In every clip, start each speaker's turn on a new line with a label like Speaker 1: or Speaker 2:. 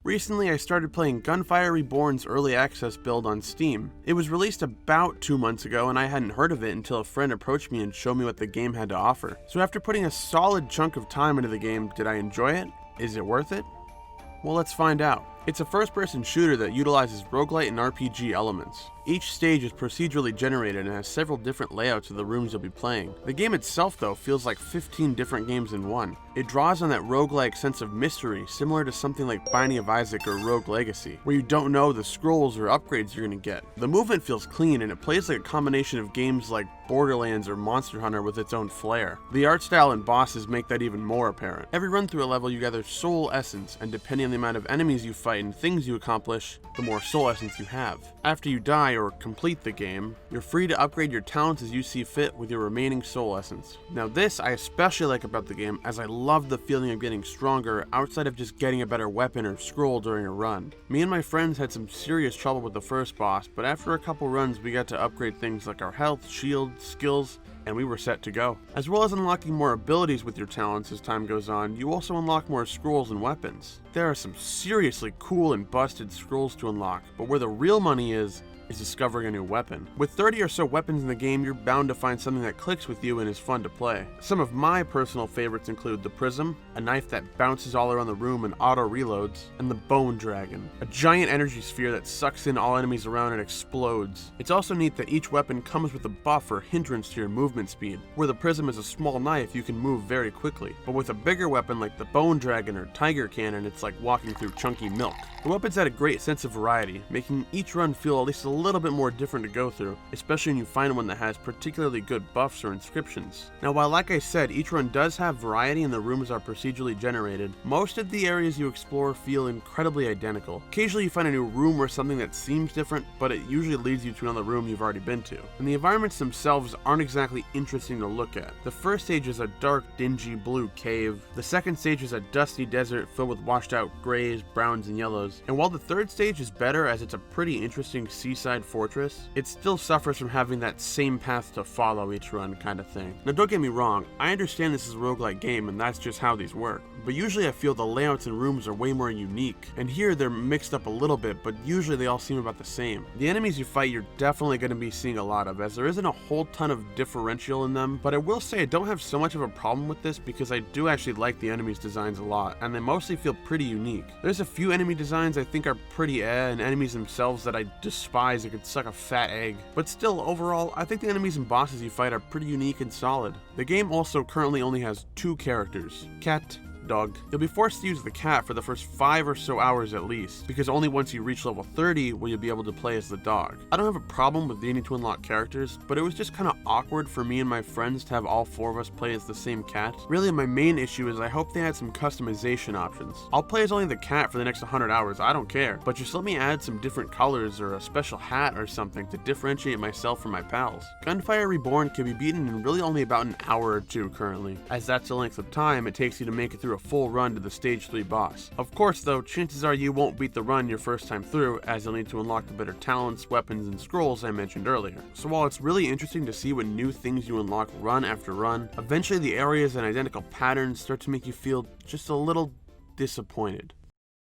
Speaker 1: Recently, I started playing Gunfire Reborn's early access build on Steam. It was released about 2 months ago and I hadn't heard of it until a friend approached me and showed me what the game had to offer. So after putting a solid chunk of time into the game, did I enjoy it? Is it worth it? Well, let's find out. It's a first-person shooter that utilizes roguelite and RPG elements. Each stage is procedurally generated and has several different layouts of the rooms you'll be playing. The game itself, though, feels like 15 different games in one. It draws on that roguelike sense of mystery, similar to something like Binding of Isaac or Rogue Legacy, where you don't know the scrolls or upgrades you're gonna get. The movement feels clean and it plays like a combination of games like Borderlands or Monster Hunter with its own flair. The art style and bosses make that even more apparent. Every run through a level you gather soul essence, and depending on the amount of enemies you fight and things you accomplish, the more soul essence you have. After you die or complete the game, you're free to upgrade your talents as you see fit with your remaining soul essence. Now this I especially like about the game, as I love the feeling of getting stronger outside of just getting a better weapon or scroll during a run. Me and my friends had some serious trouble with the first boss, but after a couple runs we got to upgrade things like our health, shield, skills, and we were set to go. As well as unlocking more abilities with your talents as time goes on, you also unlock more scrolls and weapons. There are some seriously cool and busted scrolls to unlock, but where the real money is discovering a new weapon. With 30 or so weapons in the game, you're bound to find something that clicks with you and is fun to play. Some of my personal favorites include the Prism, a knife that bounces all around the room and auto reloads, and the Bone Dragon, a giant energy sphere that sucks in all enemies around and explodes. It's also neat that each weapon comes with a buff or hindrance to your movement speed. Where the Prism is a small knife, you can move very quickly, but with a bigger weapon like the Bone Dragon or Tiger Cannon, it's like walking through chunky milk. The weapons add a great sense of variety, making each run feel at least a little bit more different to go through, especially when you find one that has particularly good buffs or inscriptions. Now while like I said, each run does have variety and the rooms are procedurally generated, most of the areas you explore feel incredibly identical. Occasionally you find a new room or something that seems different, but it usually leads you to another room you've already been to. And the environments themselves aren't exactly interesting to look at. The first stage is a dark, dingy blue cave. The second stage is a dusty desert filled with washed out grays, browns, and yellows. And while the third stage is better as it's a pretty interesting seaside fortress, it still suffers from having that same path to follow each run kind of thing. Now don't get me wrong, I understand this is a roguelike game and that's just how these work, but usually I feel the layouts and rooms are way more unique, and here they're mixed up a little bit, but usually they all seem about the same. The enemies you fight you're definitely going to be seeing a lot of, as there isn't a whole ton of differential in them, but I will say I don't have so much of a problem with this because I do actually like the enemies designs a lot, and they mostly feel pretty unique. There's a few enemy designs I think are pretty and enemies themselves that I despise that could suck a fat egg. But still, overall, I think the enemies and bosses you fight are pretty unique and solid. The game also currently only has 2 characters, cat, dog. You'll be forced to use the cat for the first 5 or so hours at least, because only once you reach level 30 will you be able to play as the dog. I don't have a problem with needing to unlock characters, but it was just kind of awkward for me and my friends to have all 4 of us play as the same cat. Really, my main issue is I hope they had some customization options. I'll play as only the cat for the next 100 hours, I don't care, but just let me add some different colors or a special hat or something to differentiate myself from my pals. Gunfire Reborn can be beaten in really only about an hour or 2 currently, as that's the length of time it takes you to make it through a full run to the stage 3 boss. Of course though, chances are you won't beat the run your first time through, as you'll need to unlock the better talents, weapons, and scrolls I mentioned earlier. So while it's really interesting to see what new things you unlock run after run, eventually the areas and identical patterns start to make you feel just a little disappointed.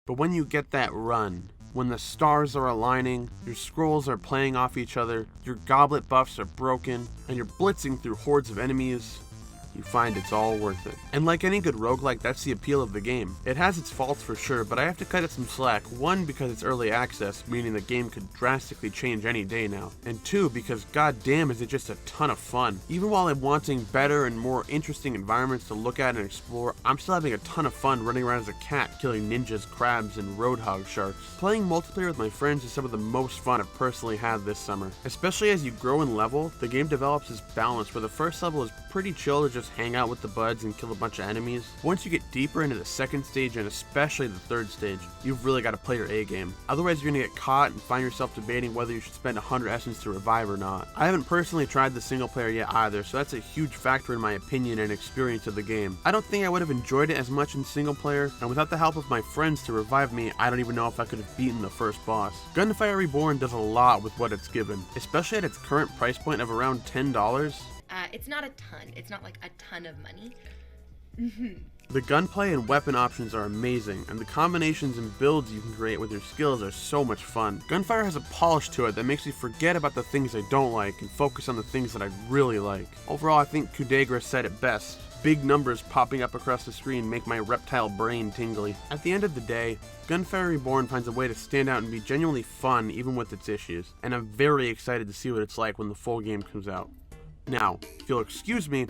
Speaker 1: But when you get that run, when the stars are aligning, your scrolls are playing off each other, your goblet buffs are broken, and you're blitzing through hordes of enemies, you find it's all worth it. And like any good roguelike, that's the appeal of the game. It has its faults for sure, but I have to cut it some slack. 1, because it's early access, meaning the game could drastically change any day now. And 2, because goddamn is it just a ton of fun. Even while I'm wanting better and more interesting environments to look at and explore, I'm still having a ton of fun running around as a cat, killing ninjas, crabs, and roadhog sharks. Playing multiplayer with my friends is some of the most fun I've personally had this summer. Especially as you grow in level, the game develops this balance where the first level is pretty chill to just hang out with the buds and kill a bunch of enemies. Once you get deeper into the second stage and especially the third stage, you've really got to play your A game. Otherwise you're gonna get caught and find yourself debating whether you should spend 100 essence to revive or not. I haven't personally tried the single player yet either, so that's a huge factor in my opinion and experience of the game. I don't think I would have enjoyed it as much in single player, and without the help of my friends to revive me, I don't even know if I could have beaten the first boss. Gunfire Reborn does a lot with what it's given, especially at its current price point of around $10.
Speaker 2: It's not a ton. It's not like a ton of money.
Speaker 1: The gunplay and weapon options are amazing, and the combinations and builds you can create with your skills are so much fun. Gunfire has a polish to it that makes me forget about the things I don't like and focus on the things that I really like. Overall, I think Kudegra said it best. Big numbers popping up across the screen make my reptile brain tingly. At the end of the day, Gunfire Reborn finds a way to stand out and be genuinely fun even with its issues, and I'm very excited to see what it's like when the full game comes out. Now, if you'll excuse me,